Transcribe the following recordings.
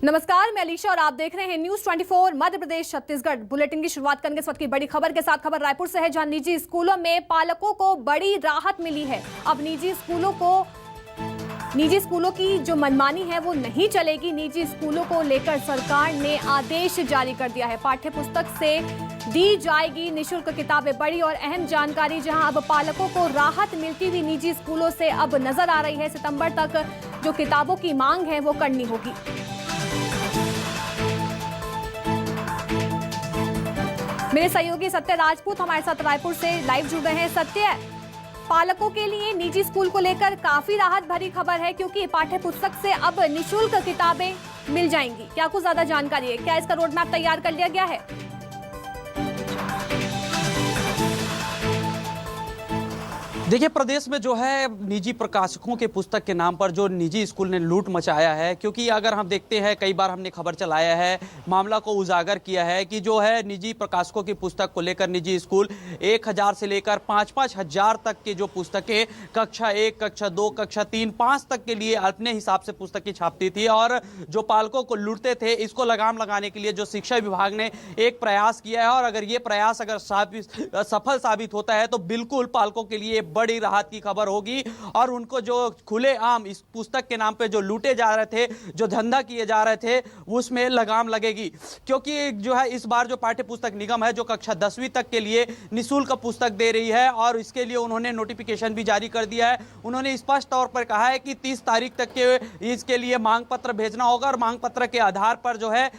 नमस्कार, मैं अलीशा और आप देख रहे हैं न्यूज 24 मध्य प्रदेश छत्तीसगढ़। बुलेटिन की शुरुआत करेंगे इस वक्त की बड़ी खबर के साथ। खबर रायपुर से है, जहां निजी स्कूलों में पालकों को बड़ी राहत मिली है। अब निजी स्कूलों की जो मनमानी है वो नहीं चलेगी। निजी स्कूलों को लेकर सरकार ने आदेश जारी कर दिया है। पाठ्य पुस्तक से दी जाएगी निःशुल्क किताबें। बड़ी और अहम जानकारी, जहां अब पालकों को राहत मिलती हुई निजी स्कूलों से अब नजर आ रही है। सितंबर तक जो किताबों की मांग है वो करनी होगी। मेरे सहयोगी सत्य राजपूत हमारे साथ रायपुर से लाइव जुड़ रहे हैं। सत्य, पालकों के लिए निजी स्कूल को लेकर काफी राहत भरी खबर है, क्योंकि पाठ्य पुस्तक से अब निःशुल्क किताबें मिल जाएंगी। क्या कुछ ज्यादा जानकारी है? क्या इसका रोड मैप तैयार कर लिया गया है? देखिए, प्रदेश में जो है निजी प्रकाशकों के पुस्तक के नाम पर जो निजी स्कूल ने लूट मचाया है, क्योंकि अगर हम देखते हैं कई बार हमने खबर चलाया है, मामला को उजागर किया है कि जो है निजी प्रकाशकों की पुस्तक को लेकर निजी स्कूल 1000 से लेकर 5-5 हजार तक के जो पुस्तकें कक्षा 1, कक्षा 2, कक्षा 3, 5 तक के लिए अपने हिसाब से पुस्तकें छापती थी और जो पालकों को लूटते थे। इसको लगाम लगाने के लिए जो शिक्षा विभाग ने एक प्रयास किया है, और अगर ये प्रयास सफल साबित होता है तो बिल्कुल पालकों के लिए बड़ी राहत की खबर होगी और उनको जो खुलेआम इस पुस्तक के नाम पे जो लूटे जा रहे थे, जो धंधा किए जा रहे थे, उसमें लगाम लगेगी। क्योंकि जो है इस बार जो पाठ्य पुस्तक निगम है जो कक्षा 10वीं तक के लिए निःशुल्क पुस्तक दे रही है, और इसके लिए उन्होंने नोटिफिकेशन भी जारी कर दिया है। उन्होंने स्पष्ट तौर पर कहा है कि 30 तारीख तक के इसके लिए मांग पत्र भेजना होगा, और मांग पत्र के आधार पर जो है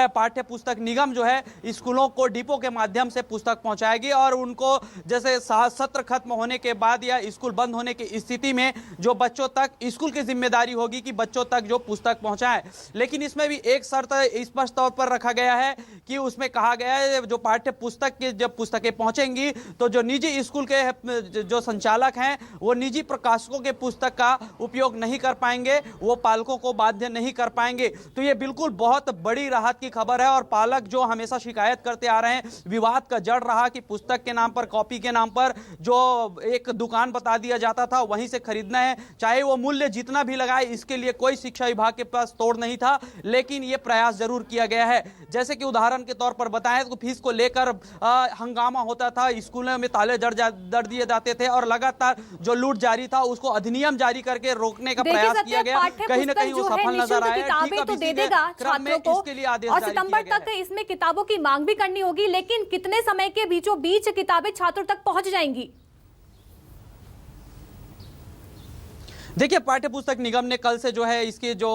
पाठ्य पुस्तक निगम जो है स्कूलों को डिपो के माध्यम से पुस्तक पहुंचाएगी, और उनको जैसे सत्र खत्म होने के बाद या स्कूल बंद होने की स्थिति में जो बच्चों तक, स्कूल की जिम्मेदारी होगी कि बच्चों तक जो पुस्तक पहुंचाएं। लेकिन इसमें भी एक शर्त स्पष्ट तौर पर रखा गया है कि उसमें कहा गया है जो पाठ्य पुस्तक की जब पुस्तकें पहुंचेंगी तो जो निजी स्कूल के जो संचालक हैं वो निजी प्रकाशकों के पुस्तक का उपयोग नहीं कर पाएंगे, वो पालकों को बाध्य नहीं कर पाएंगे। तो ये बिल्कुल बहुत बड़ी राहत की खबर है। और पालक जो हमेशा शिकायत करते आ रहे हैं, विवाद का जड़ रहा कि पुस्तक के नाम पर, कॉपी के नाम पर जो एक दुकान बता दिया जाता था वहीं से खरीदना है, चाहे वो मूल्य जितना भी लगाए, इसके लिए कोई शिक्षा विभाग के पास तोड़ नहीं था। लेकिन ये प्रयास जरूर किया गया है। जैसे कि उदाहरण के तौर पर बताएं तो फीस को लेकर हंगामा होता था, स्कूलों में ताले दर दिए जाते थे, और लगातार जो लूट जारी था उसको अधिनियम जारी करके रोकने का प्रयास किया गया। कहीं ना कहीं वो सफल नजर आया। किताबें तो दे देगा छात्रों को, और सितंबर तक इसमें किताबों की मांग भी करनी होगी। लेकिन कितने समय के बीचों बीच किताबें छात्रों तक पहुंच जाएंगी? देखिए, पाठ्य पुस्तक निगम ने कल से जो है इसके जो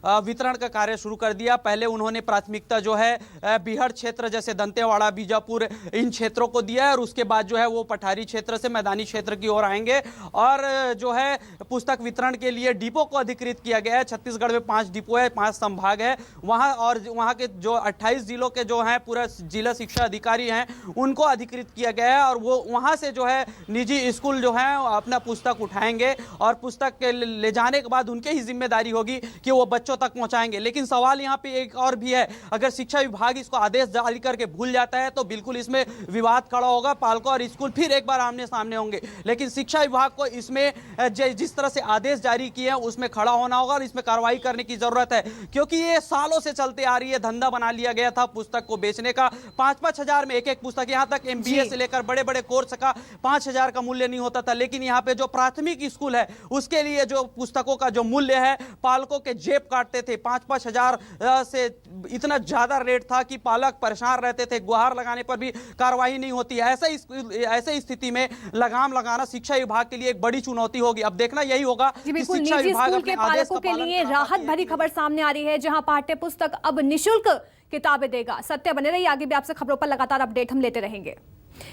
वितरण का कार्य शुरू कर दिया। पहले उन्होंने प्राथमिकता जो है बिहड़ क्षेत्र जैसे दंतेवाड़ा, बीजापुर, इन क्षेत्रों को दिया है, और उसके बाद जो है वो पठारी क्षेत्र से मैदानी क्षेत्र की ओर आएंगे। और जो है पुस्तक वितरण के लिए डिपो को अधिकृत किया गया है। छत्तीसगढ़ में 5 डिपो है, 5 संभाग है वहाँ, और वहाँ के जो 28 जिलों के जो हैं पूरा जिला शिक्षा अधिकारी हैं उनको अधिकृत किया गया है, और वो वहाँ से जो है निजी स्कूल जो है अपना पुस्तक उठाएंगे, और पुस्तक के ले जाने के बाद उनके ही जिम्मेदारी होगी कि वो बच्चों तक पहुंचाएंगे। लेकिन सवाल यहाँ पे एक और भी है, अगर शिक्षा विभाग इसको आदेश जारी करके भूल जाता है तो बिल्कुल इसमें विवाद खड़ा होगा, पालकों और स्कूल फिर एक बार आमने सामने होंगे। लेकिन शिक्षा विभाग को इसमें जिस तरह से आदेश जारी किए हैं उसमें खड़ा होना होगा, और इसमें कार्रवाई करने की जरूरत है, क्योंकि ये सालों से चलते आ रही है। धंधा बना लिया गया था पुस्तक को बेचने का। 5-5 हजार में एक पुस्तक, यहाँ तक MBA से लेकर बड़े बड़े कोर्स का 5000 का मूल्य नहीं होता था। लेकिन यहाँ पे जो प्राथमिक स्कूल है उसके लिए जो पुस्तकों का जो मूल्य है पालकों के जेब काटते थे। 5-5 हजार से इतना ज्यादा रेट था कि पालक परेशान रहते थे, गुहार लगाने पर भी कार्रवाई नहीं होती। ऐसे स्थिति में लगाम लगाना शिक्षा विभाग के लिए एक बड़ी चुनौती होगी। अब देखना यही होगा कि शिक्षा विभाग के पालकों के लिए राहत भरी खबर सामने आ रही है, जहां पाठ्य पुस्तक अब निःशुल्क किताबें देगा। सत्य बने रहिए, आगे भी आपसे खबरों पर लगातार अपडेट हम लेते रहेंगे।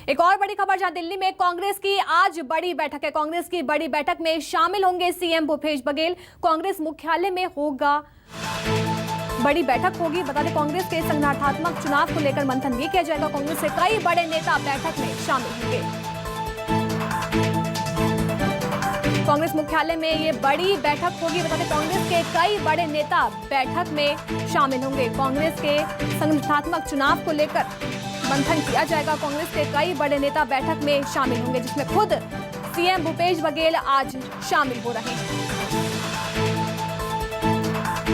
एक और बड़ी खबर, जहां दिल्ली में कांग्रेस की आज बड़ी बैठक है। कांग्रेस की बड़ी बैठक में शामिल होंगे सीएम भूपेश बघेल। कांग्रेस मुख्यालय में होगा बड़ी बैठक होगी। बता दें, कांग्रेस के संगठनात्मक चुनाव को लेकर मंथन भी किया जाएगा। कांग्रेस के कई बड़े नेता बैठक में शामिल होंगे। कांग्रेस मुख्यालय में ये बड़ी बैठक होगी। बता दें, कांग्रेस के कई बड़े नेता बैठक में शामिल होंगे। कांग्रेस के संगठनात्मक चुनाव को लेकर मंथन किया जाएगा। कांग्रेस के कई बड़े नेता बैठक में शामिल होंगे, जिसमें खुद सीएम भूपेश बघेल आज शामिल हो रहे हैं।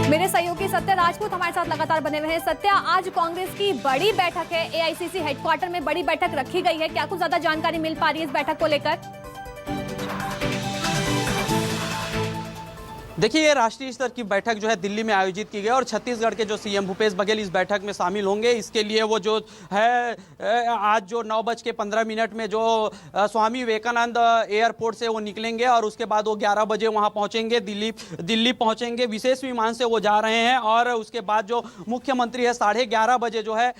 मेरे सहयोगी सत्य राजपूत हमारे साथ लगातार बने हुए हैं। सत्य, आज कांग्रेस की बड़ी बैठक है, एआईसीसी हेडक्वार्टर में बड़ी बैठक रखी गई है, क्या कुछ ज्यादा जानकारी मिल पा रही है इस बैठक को लेकर? देखिए, ये राष्ट्रीय स्तर की बैठक जो है दिल्ली में आयोजित की गई और छत्तीसगढ़ के जो सीएम भूपेश बघेल इस बैठक में शामिल होंगे। इसके लिए वो जो है आज जो 9:15 में जो स्वामी विवेकानंद एयरपोर्ट से वो निकलेंगे और उसके बाद वो 11 बजे वहाँ पहुँचेंगे, दिल्ली पहुँचेंगे। विशेष विमान से वो जा रहे हैं और उसके बाद जो मुख्यमंत्री है 11:30 बजे जो है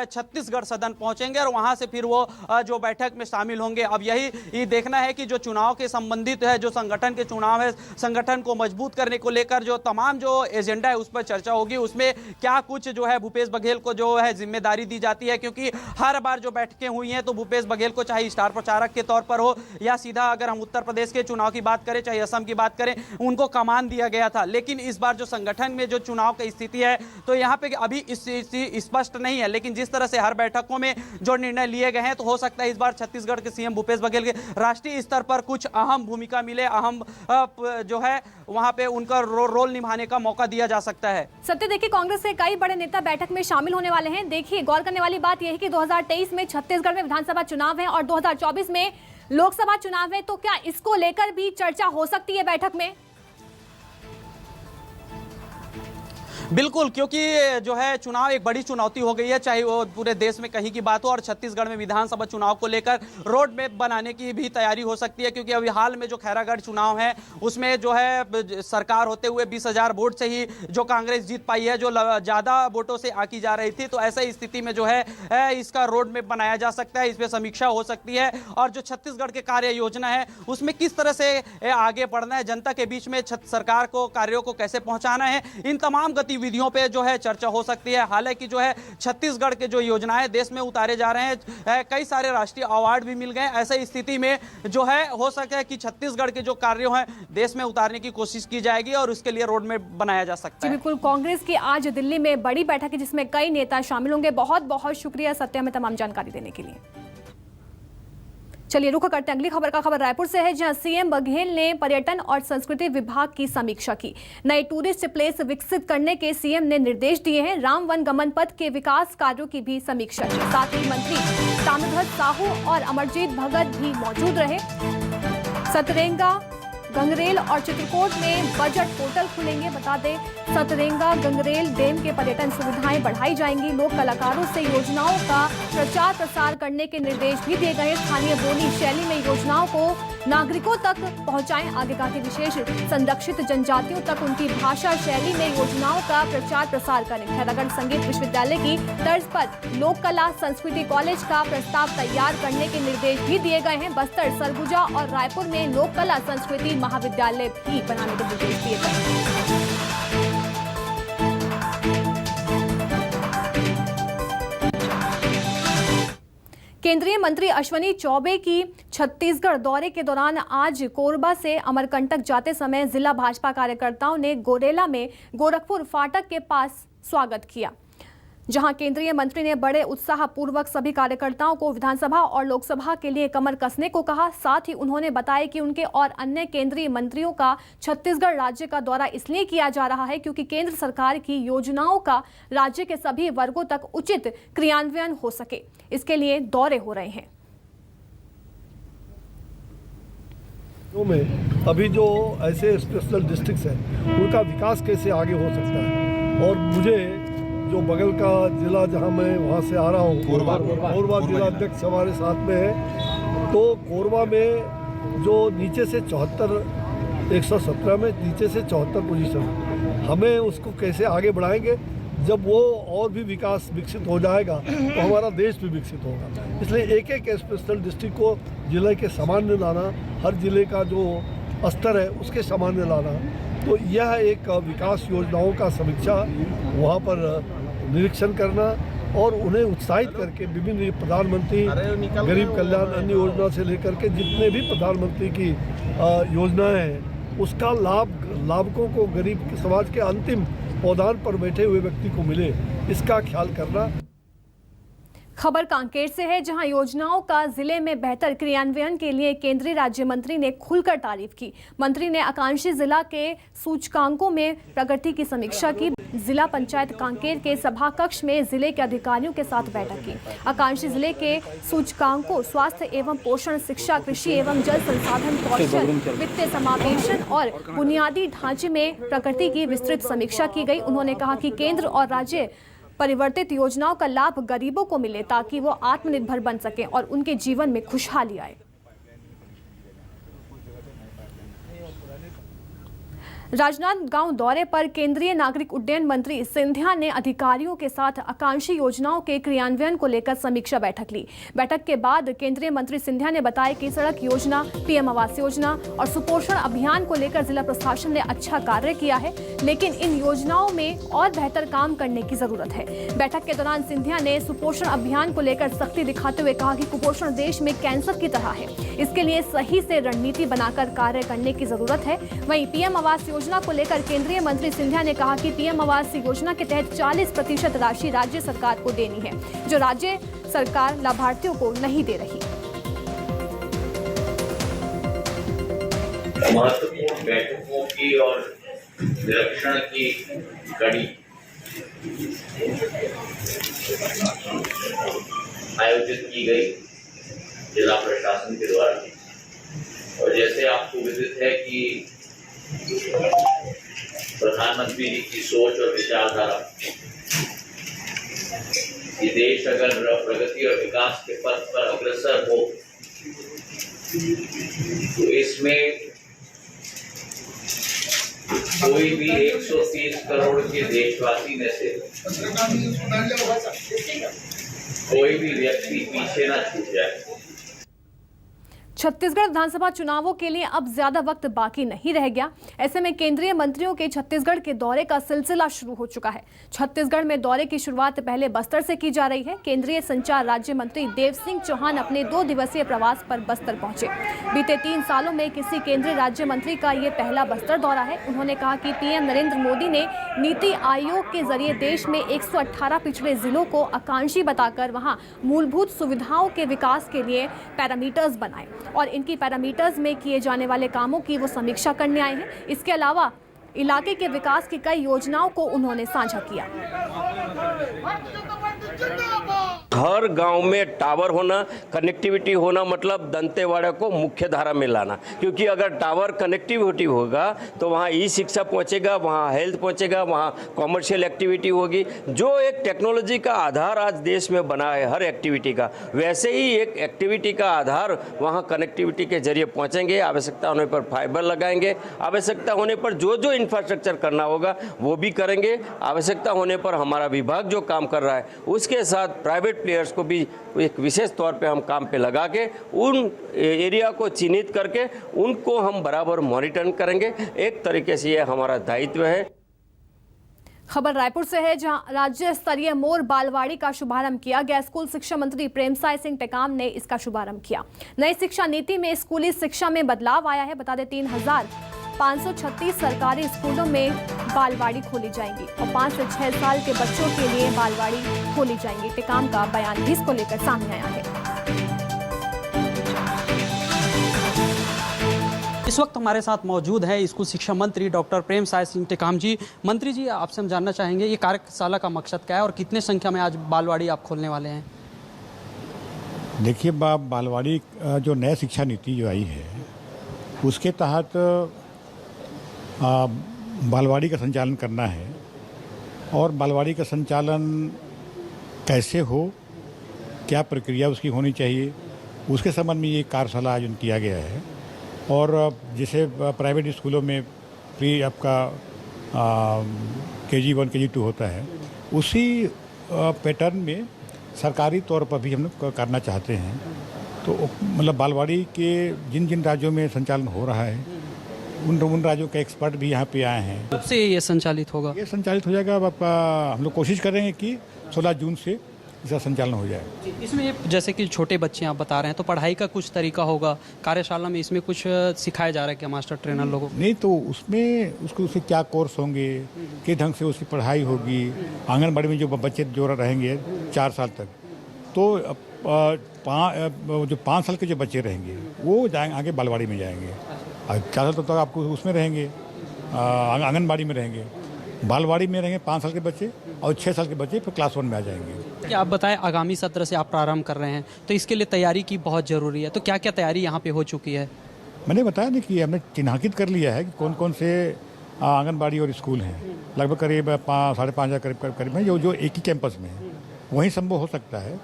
छत्तीसगढ़ सदन पहुँचेंगे और वहाँ से फिर वो जो बैठक में शामिल होंगे। अब यही देखना है कि जो चुनाव के संबंधित है, जो संगठन के चुनाव है, संगठन को मजबूत करने को लेकर जो तमाम जो एजेंडा है उस पर चर्चा होगी। उसमें क्या कुछ जो है भूपेश बघेल को जो है जिम्मेदारी दी जाती है, क्योंकि हर बार जो बैठकें हुई हैं तो भूपेश बघेल को चाहे स्टार प्रचारक के तौर पर हो या सीधा अगर हम उत्तर प्रदेश के चुनाव की बात करें, चाहे असम की बात करें, उनको कमान दिया गया था। लेकिन इस बार जो संगठन में जो चुनाव की स्थिति है तो यहाँ पे अभी स्पष्ट नहीं है, लेकिन जिस तरह से हर बैठकों में जो निर्णय लिए गए हैं तो हो सकता है इस बार छत्तीसगढ़ के सीएम भूपेश बघेल के राष्ट्रीय स्तर पर कुछ अहम भूमिका मिले, अहम जो है वहां पे उनका रोल निभाने का मौका दिया जा सकता है। सत्य, देखिए कांग्रेस के कई बड़े नेता बैठक में शामिल होने वाले हैं। देखिए, गौर करने वाली बात यह है कि 2023 में छत्तीसगढ़ में विधानसभा चुनाव है और 2024 में लोकसभा चुनाव है, तो क्या इसको लेकर भी चर्चा हो सकती है बैठक में? बिल्कुल, क्योंकि जो है चुनाव एक बड़ी चुनौती हो गई है, चाहे वो पूरे देश में कहीं की बात हो। और छत्तीसगढ़ में विधानसभा चुनाव को लेकर रोड मैप बनाने की भी तैयारी हो सकती है, क्योंकि अभी हाल में जो खैरागढ़ चुनाव है उसमें जो है सरकार होते हुए 20,000 वोट से ही जो कांग्रेस जीत पाई है, जो ज़्यादा वोटों से आकी जा रही थी। तो ऐसी स्थिति में जो है इसका रोड मैप बनाया जा सकता है, इस पर समीक्षा हो सकती है और जो छत्तीसगढ़ के कार्य योजना है उसमें किस तरह से आगे बढ़ना है, जनता के बीच में सरकार को कार्यों को कैसे पहुँचाना है, इन तमाम विधियों पे जो है चर्चा हो सकती है। हालांकि जो है छत्तीसगढ़ के जो योजनाएं देश में उतारे जा रहे हैं, कई सारे राष्ट्रीय अवार्ड भी मिल गए। ऐसी स्थिति में जो है हो सके कि छत्तीसगढ़ के जो कार्यों हैं देश में उतारने की कोशिश की जाएगी और उसके लिए रोड मैप बनाया जा सकता है। बिल्कुल, कांग्रेस की आज दिल्ली में बड़ी बैठक है जिसमें कई नेता शामिल होंगे। बहुत बहुत शुक्रिया सत्या में तमाम जानकारी देने के लिए। चलिए रुख करते हैं अगली खबर का। खबर रायपुर से है, जहां सीएम बघेल ने पर्यटन और संस्कृति विभाग की समीक्षा की। नए टूरिस्ट प्लेस विकसित करने के सीएम ने निर्देश दिए हैं। राम वन गमन पथ के विकास कार्यों की भी समीक्षा की। साथ ही मंत्री ताम्रध्वज साहू और अमरजीत भगत भी मौजूद रहे। सतरेंगा, गंगरेल और चित्रकूट में बजट पोर्टल खुलेंगे। बता दें, सतरेंगा गंगरेल डैम के पर्यटन सुविधाएं बढ़ाई जाएंगी। लोक कलाकारों से योजनाओं का प्रचार प्रसार करने के निर्देश भी दिए गए। स्थानीय बोली शैली में योजनाओं को नागरिकों तक पहुंचाएं। आगे कहा कि विशेष संरक्षित जनजातियों तक उनकी भाषा शैली में योजनाओं का प्रचार प्रसार करें। खैरागढ़ संगीत विश्वविद्यालय की तर्ज पर लोक कला संस्कृति कॉलेज का प्रस्ताव तैयार करने के निर्देश भी दिए गए हैं। बस्तर, सरगुजा और रायपुर में लोक कला संस्कृति महाविद्यालय भी बनाने के निर्देश दिए गए। केंद्रीय मंत्री अश्विनी चौबे की छत्तीसगढ़ दौरे के दौरान आज कोरबा से अमरकंटक जाते समय जिला भाजपा कार्यकर्ताओं ने गोरेला में गोरखपुर फाटक के पास स्वागत किया, जहां केंद्रीय मंत्री ने बड़े उत्साह पूर्वक सभी कार्यकर्ताओं को विधानसभा और लोकसभा के लिए कमर कसने को कहा। साथ ही उन्होंने बताया कि उनके और अन्य केंद्रीय मंत्रियों का छत्तीसगढ़ राज्य का दौरा इसलिए किया जा रहा है क्योंकि केंद्र सरकार की योजनाओं का राज्य के सभी वर्गों तक उचित क्रियान्वयन हो सके, इसके लिए दौरे हो रहे हैं। में अभी जो ऐसे स्पेशल डिस्ट्रिक्ट्स हैं उनका विकास कैसे आगे हो सकता है, और मुझे जो बगल का जिला जहां मैं वहां से आ रहा हूं, कोरबा जिला अध्यक्ष हमारे साथ में है, तो कोरबा में जो नीचे से 117 में नीचे से 74 पोजीशन, हमें उसको कैसे आगे बढ़ाएंगे। जब वो और भी विकास विकसित हो जाएगा तो हमारा देश भी विकसित होगा। इसलिए एक एक स्पेशल डिस्ट्रिक्ट को जिले के सामान्य लाना, हर जिले का जो स्तर है उसके सामान्य लाना, तो यह एक विकास योजनाओं का समीक्षा वहाँ पर निरीक्षण करना और उन्हें उत्साहित करके विभिन्न प्रधानमंत्री गरीब कल्याण अन्य योजना से लेकर के जितने भी प्रधानमंत्री की योजनाएं हैं उसका लाभुकों को गरीब समाज के अंतिम पौधान पर बैठे हुए व्यक्ति को मिले, इसका ख्याल करना। खबर कांकेर से है, जहां योजनाओं का जिले में बेहतर क्रियान्वयन के लिए केंद्रीय राज्य मंत्री ने खुलकर तारीफ की। मंत्री ने आकांक्षी जिला के सूचकांकों में प्रगति की समीक्षा की। जिला पंचायत कांकेर के सभा कक्ष में जिले के अधिकारियों के साथ बैठक की। आकांक्षी जिले के सूचकांकों स्वास्थ्य एवं पोषण, शिक्षा, कृषि एवं जल संसाधन, कौशल, वित्तीय समावेशन और बुनियादी ढांचे में प्रगति की विस्तृत समीक्षा की गई। उन्होंने कहा कि केंद्र और राज्य परिवर्तित योजनाओं का लाभ गरीबों को मिले ताकि वो आत्मनिर्भर बन सकें और उनके जीवन में खुशहाली आए। राजनांदगांव दौरे पर केंद्रीय नागरिक उड्डयन मंत्री सिंधिया ने अधिकारियों के साथ आकांक्षी योजनाओं के क्रियान्वयन को लेकर समीक्षा बैठक ली। बैठक के बाद केंद्रीय मंत्री सिंधिया ने बताया कि सड़क योजना, पीएम आवास योजना और सुपोषण अभियान को लेकर जिला प्रशासन ने अच्छा कार्य किया है, लेकिन इन योजनाओं में और बेहतर काम करने की जरूरत है। बैठक के दौरान सिंधिया ने सुपोषण अभियान को लेकर सख्ती दिखाते हुए कहा कि कुपोषण देश में कैंसर की तरह है, इसके लिए सही से रणनीति बनाकर कार्य करने की जरूरत है। वहीं पीएम आवास योजना को लेकर केंद्रीय मंत्री सिंधिया ने कहा कि पीएम आवास योजना के तहत 40% राशि राज्य सरकार को देनी है, जो राज्य सरकार लाभार्थियों को नहीं दे रही। महत्वपूर्ण बैठकों की और निरीक्षण की कड़ी आयोजित की गई जिला प्रशासन के द्वारा। और जैसे आपको विदित है कि प्रधानमंत्री जी की सोच और विचारधारा, ये देश अगर प्रगति और विकास के पथ पर अग्रसर हो तो इसमें कोई भी 130 करोड़ के देशवासी में से कोई भी व्यक्ति पीछे न छूट जाए। छत्तीसगढ़ विधानसभा चुनावों के लिए अब ज्यादा वक्त बाकी नहीं रह गया। ऐसे में केंद्रीय मंत्रियों के छत्तीसगढ़ के दौरे का सिलसिला शुरू हो चुका है। छत्तीसगढ़ में दौरे की शुरुआत पहले बस्तर से की जा रही है। केंद्रीय संचार राज्य मंत्री देव सिंह चौहान अपने 2 दिवसीय प्रवास पर बस्तर पहुंचे। बीते 3 सालों में किसी केंद्रीय राज्य मंत्री का ये पहला बस्तर दौरा है। उन्होंने कहा कि पीएम नरेंद्र मोदी ने नीति आयोग के जरिए देश में 118 पिछड़े जिलों को आकांक्षी बताकर वहां मूलभूत सुविधाओं के विकास के लिए पैरामीटर्स बनाए और इनकी पैरामीटर्स में किए जाने वाले कामों की वो समीक्षा करने आए हैं। इसके अलावा इलाके के विकास की कई योजनाओं को उन्होंने साझा किया। हर गांव में टावर होना, कनेक्टिविटी होना, मतलब दंतेवाड़ा को मुख्य धारा में लाना। क्योंकि अगर टावर कनेक्टिविटी होगा तो वहाँ ई शिक्षा पहुँचेगा, वहाँ हेल्थ पहुँचेगा, वहाँ कॉमर्शियल एक्टिविटी होगी। जो एक टेक्नोलॉजी का आधार आज देश में बना है हर एक्टिविटी का, वैसे ही एक एक्टिविटी का आधार वहाँ कनेक्टिविटी के जरिए पहुँचेंगे। आवश्यकता होने पर फाइबर लगाएंगे, आवश्यकता होने पर जो जो इंफ्रास्ट्रक्चर करना होगा वो भी करेंगे। आवश्यकता होने पर हमारा विभाग जो काम कर रहा है उसके साथ प्राइवेट प्लेयर्स को भी एक विशेष तौर पे हम काम पे लगा के उन एरिया को चिन्हित करके उनको हम बराबर मॉनिटर करेंगे। एक तरीके से ये हमारा दायित्व है। खबर रायपुर से है, जहां राज्य स्तरीय मोर बालवाड़ी का शुभारंभ किया गया। स्कूल शिक्षा मंत्री प्रेमसाय सिंह टेकाम ने इसका शुभारंभ किया। नई शिक्षा नीति में स्कूली शिक्षा में बदलाव आया है। बता दें 3,536 सरकारी स्कूलों में बालवाड़ी खोली जाएंगी और 5 से 6 साल के बच्चों के लिए बालवाड़ी खोली जाएंगी। टेकाम का बयान भी इसको लेकर सामने आया है। इस वक्त हमारे साथ मौजूद है स्कूल शिक्षा मंत्री डॉक्टर प्रेमसाय सिंह टेकाम जी। मंत्री जी, आपसे हम जानना चाहेंगे ये कार्यशाला का मकसद क्या है और कितने संख्या में आज बालवाड़ी आप खोलने वाले हैं? देखिए, बालवाड़ी जो नया शिक्षा नीति जो आई है उसके तहत बालवाड़ी का संचालन करना है और बालवाड़ी का संचालन कैसे हो, क्या प्रक्रिया उसकी होनी चाहिए, उसके संबंध में ये कार्यशाला आयोजन किया गया है। और जैसे प्राइवेट स्कूलों में प्री आपका KG1 KG2 होता है, उसी पैटर्न में सरकारी तौर पर भी हम लोग करना चाहते हैं। तो मतलब बालवाड़ी के जिन जिन राज्यों में संचालन हो रहा है उन राज्यों के एक्सपर्ट भी यहाँ पे आए हैं। कब से ये संचालित होगा? ये संचालित हो जाएगा आपका, हम लोग कोशिश करेंगे कि 16 जून से इसका संचालन हो जाए। इसमें जैसे कि छोटे बच्चे आप बता रहे हैं तो पढ़ाई का कुछ तरीका होगा कार्यशाला में, इसमें कुछ सिखाया जा रहा है क्या मास्टर ट्रेनर लोगों को? नहीं, तो उसमें उसके क्या कोर्स होंगे, किस ढंग से उसकी पढ़ाई होगी। आंगनबाड़ी में जो बच्चे जो रहेंगे 4 साल तक, तो जो 5 साल के जो बच्चे रहेंगे वो जाएंगे आगे बालवाड़ी में जाएंगे। 4 साल तक आपको उसमें रहेंगे, आंगनबाड़ी में रहेंगे, बालवाड़ी में रहेंगे 5 साल के बच्चे, और 6 साल के बच्चे फिर क्लास 1 में आ जाएंगे। क्या आप बताएं, आगामी सत्र से आप प्रारंभ कर रहे हैं तो इसके लिए तैयारी की बहुत ज़रूरी है, तो क्या क्या तैयारी यहाँ पे हो चुकी है? मैंने बताया ना कि हमने चिन्हांकित कर लिया है कि कौन कौन से आंगनबाड़ी और स्कूल हैं, लगभग करीब 5,500 करीब हैं जो एक ही कैंपस में है, वहीं संभव हो सकता है,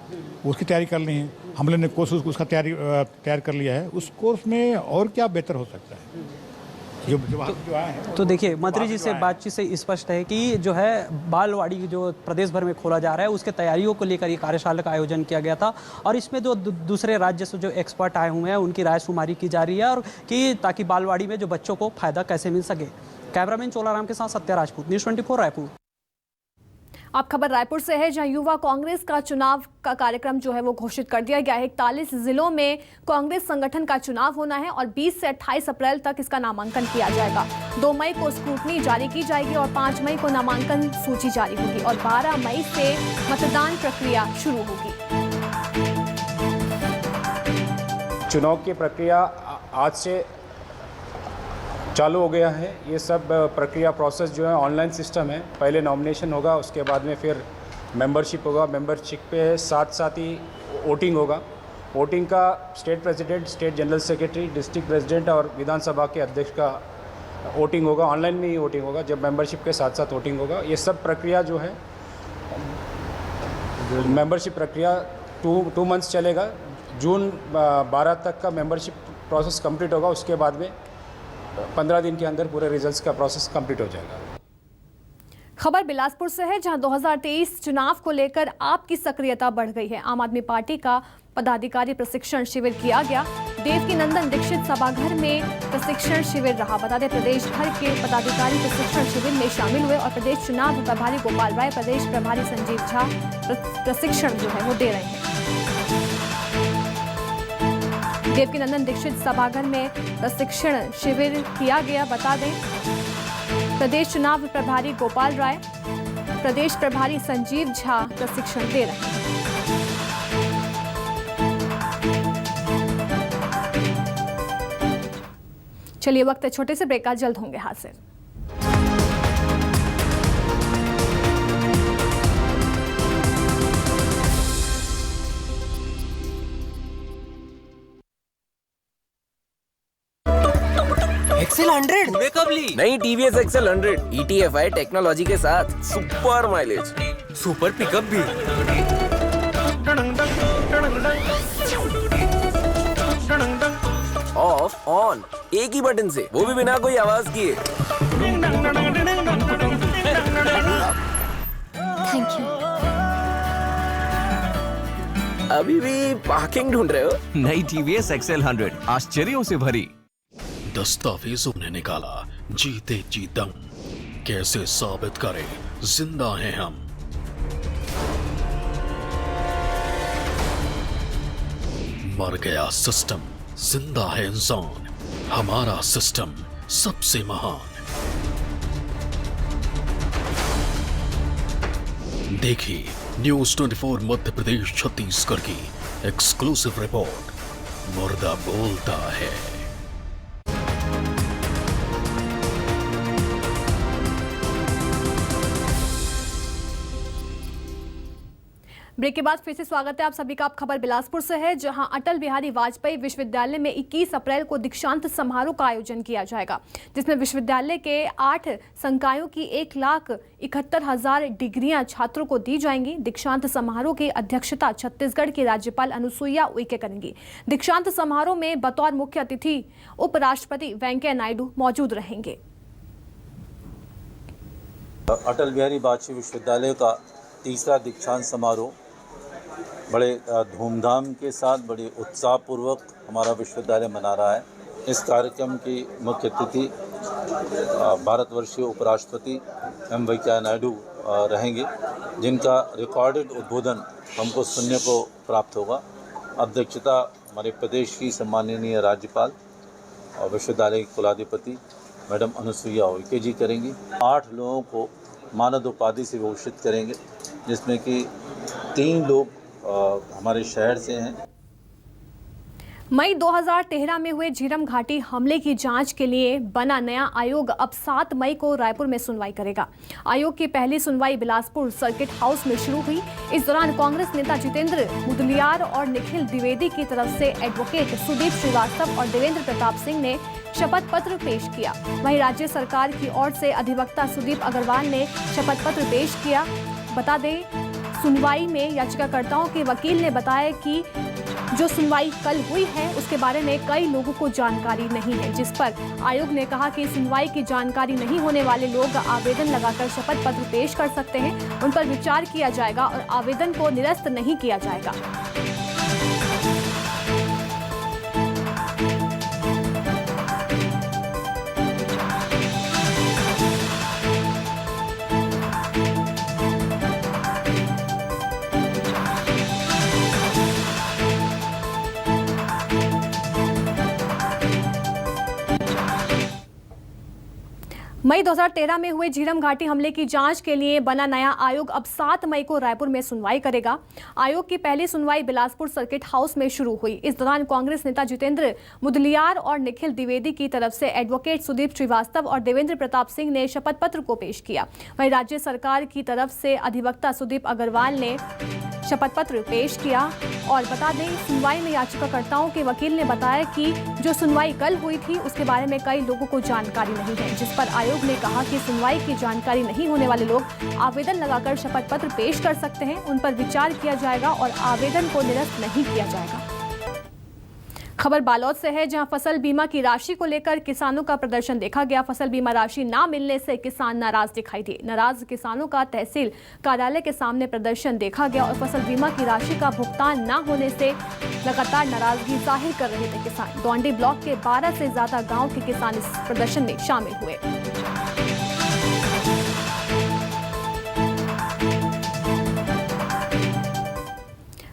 उसकी तैयारी कर ली है हम लोग ने। कोर्स उसका तैयार कर लिया है, उस कोर्स में और क्या बेहतर हो सकता है जो आए हैं। तो देखिए, मंत्री जी से बातचीत से स्पष्ट है कि जो है बालवाड़ी जो प्रदेश भर में खोला जा रहा है उसके तैयारियों को लेकर ये कार्यशाला का आयोजन किया गया था, और इसमें जो दूसरे राज्य से जो एक्सपर्ट आए हुए हैं उनकी राय शुमारी की जा रही है, और कि ताकि बालवाड़ी में जो बच्चों को फायदा कैसे मिल सके। कैमरामैन चोलाराम के साथ सत्या राजपूत, न्यूज़ 24 रायपुर। अब खबर रायपुर से है, जहां युवा कांग्रेस का चुनाव का कार्यक्रम जो है वो घोषित कर दिया गया है। 41 जिलों में कांग्रेस संगठन का चुनाव होना है और 20 से 28 अप्रैल तक इसका नामांकन किया जाएगा। 2 मई को स्क्रूटनी जारी की जाएगी और 5 मई को नामांकन सूची जारी होगी और 12 मई से मतदान प्रक्रिया शुरू होगी। चुनाव की प्रक्रिया आज से चालू हो गया है। ये सब प्रक्रिया प्रोसेस जो है ऑनलाइन सिस्टम है। पहले नॉमिनेशन होगा, उसके बाद में फिर मेंबरशिप होगा, मेंबरशिप पे साथ ही वोटिंग होगा। वोटिंग का state president, state general secretary, district president और विधानसभा के अध्यक्ष का वोटिंग होगा। ऑनलाइन में ही वोटिंग होगा, जब मेंबरशिप के साथ साथ वोटिंग होगा। ये सब प्रक्रिया जो है मेंबरशिप प्रक्रिया 2 मंथ्स चलेगा। जून 12 तक का मेंबरशिप प्रोसेस कंप्लीट होगा, उसके बाद में 15 दिन के अंदर पूरे रिजल्ट्स का प्रोसेस कंप्लीट हो जाएगा। खबर बिलासपुर से है, जहां 2023 चुनाव को लेकर आपकी सक्रियता बढ़ गई है। आम आदमी पार्टी का पदाधिकारी प्रशिक्षण शिविर किया गया। देवकीनंदन दीक्षित सभाघर में प्रशिक्षण शिविर रहा। बता दें, प्रदेश भर के पदाधिकारी प्रशिक्षण शिविर में शामिल हुए और प्रदेश चुनाव प्रभारी गोपाल राय, प्रदेश प्रभारी संजीव झा प्रशिक्षण जो है वो दे रहे हैं। देवकीनंदन दीक्षित सभाघर में प्रशिक्षण शिविर किया गया। बता दें, प्रदेश चुनाव प्रभारी गोपाल राय, प्रदेश प्रभारी संजीव झा प्रशिक्षण दे रहे हैं। चलिए, वक्त है छोटे से ब्रेक का, जल्द होंगे हाजिर। एक्सेल 100 तूने कब ली? नई टीवीएस एक्सेल 100 ETFI टेक्नोलॉजी के साथ सुपर माइलेज, सुपर पिकअप भी। ऑफ ऑन एक ही बटन से, वो भी बिना कोई आवाज किए। Thank you. अभी भी पार्किंग ढूंढ रहे हो? नई टीवीएस एक्सेल 100 आश्चर्यों से भरी। दस्तावेजों ने निकाला जीते जी दम, कैसे साबित करें जिंदा हैं हम। मर गया सिस्टम, जिंदा है इंसान, हमारा सिस्टम सबसे महान। देखिए न्यूज 24 मध्य प्रदेश छत्तीसगढ़ की एक्सक्लूसिव रिपोर्ट, मुर्दा बोलता है। ब्रेक के बाद फिर से स्वागत है आप सभी का। आप खबर बिलासपुर से है, जहां अटल बिहारी वाजपेयी विश्वविद्यालय में 21 अप्रैल को दीक्षांत समारोह का आयोजन किया जाएगा, जिसमें विश्वविद्यालय के 8 संकायों की 1,71,000 डिग्रियां छात्रों को दी जाएंगी। दीक्षांत समारोह की अध्यक्षता छत्तीसगढ़ की राज्यपाल अनुसुईया उइके करेंगी। दीक्षांत समारोह में बतौर मुख्य अतिथि उपराष्ट्रपति वेंकैया नायडू मौजूद रहेंगे। अटल बिहारी वाजपेयी विश्वविद्यालय का तीसरा दीक्षांत समारोह बड़े धूमधाम के साथ, बड़े उत्साहपूर्वक हमारा विश्वविद्यालय मना रहा है। इस कार्यक्रम की मुख्य अतिथि भारतवर्षीय उपराष्ट्रपति एम वेंकैया नायडू रहेंगे, जिनका रिकॉर्डेड उद्बोधन हमको सुनने को प्राप्त होगा। अध्यक्षता हमारे प्रदेश की सम्माननीय राज्यपाल और विश्वविद्यालय के कुलाधिपति मैडम अनुसुईया उइके जी करेंगी। 8 लोगों को मानद उपाधि से भूषित करेंगे, जिसमें कि 3 लोग हमारे शहर से हैं। मई 2013 में हुए झीरम घाटी हमले की जांच के लिए बना नया आयोग अब 7 मई को रायपुर में सुनवाई करेगा। आयोग की पहली सुनवाई बिलासपुर सर्किट हाउस में शुरू हुई। इस दौरान कांग्रेस नेता जितेंद्र मुदलियार और निखिल द्विवेदी की तरफ से एडवोकेट सुदीप श्रीवास्तव और देवेंद्र प्रताप सिंह ने शपथ पत्र पेश किया। वहीं राज्य सरकार की ओर से अधिवक्ता सुदीप अग्रवाल ने शपथ पत्र पेश किया। बता दें, सुनवाई में याचिकाकर्ताओं के वकील ने बताया कि जो सुनवाई कल हुई है उसके बारे में कई लोगों को जानकारी नहीं है, जिस पर आयोग ने कहा कि सुनवाई की जानकारी नहीं होने वाले लोग आवेदन लगाकर शपथ पत्र पेश कर सकते हैं। उन पर विचार किया जाएगा और आवेदन को निरस्त नहीं किया जाएगा। मई 2013 में हुए झीरम घाटी हमले की जांच के लिए बना नया आयोग अब 7 मई को रायपुर में सुनवाई करेगा। आयोग की पहली सुनवाई बिलासपुर सर्किट हाउस में शुरू हुई। इस दौरान कांग्रेस नेता जितेंद्र मुदलियार और निखिल द्विवेदी की तरफ से एडवोकेट सुदीप श्रीवास्तव और देवेंद्र प्रताप सिंह ने शपथ पत्र को पेश किया। वहीं राज्य सरकार की तरफ से अधिवक्ता सुदीप अग्रवाल ने शपथ पत्र पेश किया। और बता दें, सुनवाई में याचिकाकर्ताओं के वकील ने बताया कि जो सुनवाई कल हुई थी उसके बारे में कई लोगों को जानकारी नहीं है, जिस पर आयोग ने कहा कि सुनवाई की जानकारी नहीं होने वाले लोग आवेदन लगाकर शपथ पत्र पेश कर सकते हैं। उन पर विचार किया जाएगा और आवेदन को निरस्त नहीं किया जाएगा। खबर बालोद से है, जहां फसल बीमा की राशि को लेकर किसानों का प्रदर्शन देखा गया। फसल बीमा राशि ना मिलने से किसान नाराज दिखाई दिए। नाराज किसानों का तहसील कार्यालय के सामने प्रदर्शन देखा गया और फसल बीमा की राशि का भुगतान न होने से लगातार नाराजगी जाहिर कर रहे थे किसान। गोंडी ब्लॉक के 12 से ज्यादा गाँव के किसान इस प्रदर्शन में शामिल हुए।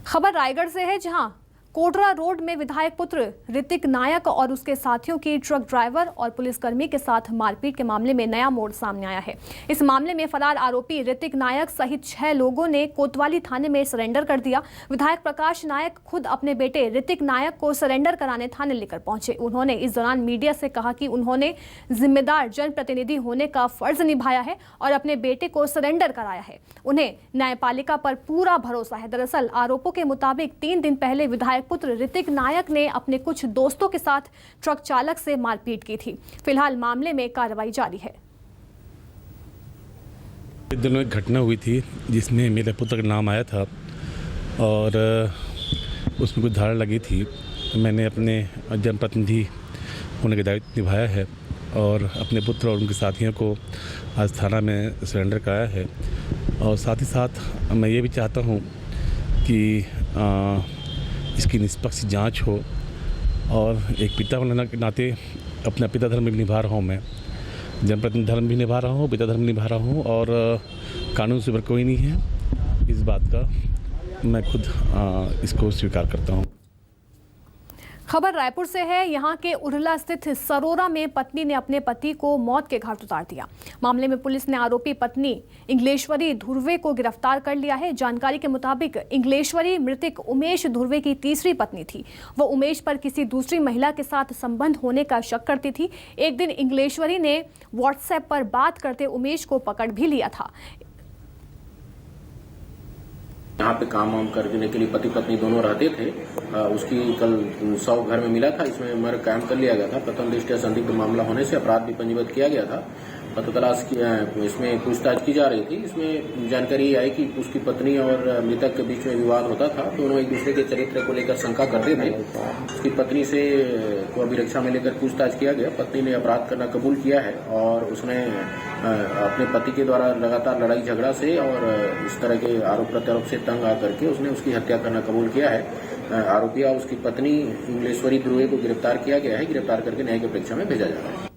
खबर रायगढ़ से है, जहां कोटरा रोड में विधायक पुत्र ऋतिक नायक और उसके साथियों की ट्रक ड्राइवर और पुलिसकर्मी के साथ मारपीट के मामले में नया मोड़ सामने आया है। इस मामले में फरार आरोपी ऋतिक नायक सहित 6 लोगों ने कोतवाली थाने में सरेंडर कर दिया। विधायक प्रकाश नायक खुद अपने बेटे ऋतिक नायक को सरेंडर कराने थाने लेकर पहुंचे। उन्होंने इस दौरान मीडिया से कहा कि उन्होंने जिम्मेदार जनप्रतिनिधि होने का फर्ज निभाया है और अपने बेटे को सरेंडर कराया है। उन्हें न्यायपालिका पर पूरा भरोसा है। दरअसल आरोपों के मुताबिक 3 दिन पहले विधायक पुत्र ऋतिक नायक ने अपने कुछ दोस्तों के साथ ट्रक चालक से मारपीट की थी। फिलहाल मामले में कार्रवाई जारी है। दिनों एक घटना हुई थी जिसमें मेरे पुत्र का नाम आया था और उसमें कुछ धारा लगी थी। मैंने अपने जनप्रतिनिधि होने का दायित्व निभाया है और अपने पुत्र और उनके साथियों को आज थाना में सरेंडर कराया है। और साथ ही साथ मैं ये भी चाहता हूँ कि इसकी निष्पक्ष जांच हो और एक पिता होने के नाते अपना पिता धर्म भी निभा रहा हूँ। मैं जनप्रतिनिधि धर्म भी निभा रहा हूँ, पिता धर्म निभा रहा हूँ और कानून से ऊपर कोई नहीं है। इस बात का मैं खुद इसको स्वीकार करता हूँ। खबर रायपुर से है, यहाँ के उरला स्थित सरोरा में पत्नी ने अपने पति को मौत के घाट उतार दिया। मामले में पुलिस ने आरोपी पत्नी इंग्लेश्वरी धुर्वे को गिरफ्तार कर लिया है। जानकारी के मुताबिक इंग्लेश्वरी मृतक उमेश धुर्वे की तीसरी पत्नी थी। वो उमेश पर किसी दूसरी महिला के साथ संबंध होने का शक करती थी। एक दिन इंग्लेश्वरी ने व्हाट्सएप पर बात करते उमेश को पकड़ भी लिया था। यहाँ पे काम वाम करने के लिए पति पत्नी दोनों रहते थे। उसकी कल 100 घर में मिला था। इसमें मर्ग कायम कर लिया गया था। प्रथम दृष्टया संदिग्ध मामला होने से अपराध भी पंजीबद्ध किया गया था। पता तलाश की इसमें पूछताछ की जा रही थी। इसमें जानकारी आई कि उसकी पत्नी और मृतक के बीच में विवाद होता था। दोनों एक दूसरे के चरित्र को लेकर शंका करते थे। उसकी पत्नी से को अभिरक्षा में लेकर पूछताछ किया गया। पत्नी ने अपराध करना कबूल किया है और उसने अपने पति के द्वारा लगातार लड़ाई झगड़ा से और इस तरह के आरोप प्रत्यारोप से तंग आकर के उसने उसकी हत्या करना कबूल किया है। आरोपिया उसकी पत्नी इंग्लेश्वरी ध्रुवे को गिरफ्तार किया गया है। गिरफ्तार करके न्यायिक परीक्षा में भेजा जा रहा है।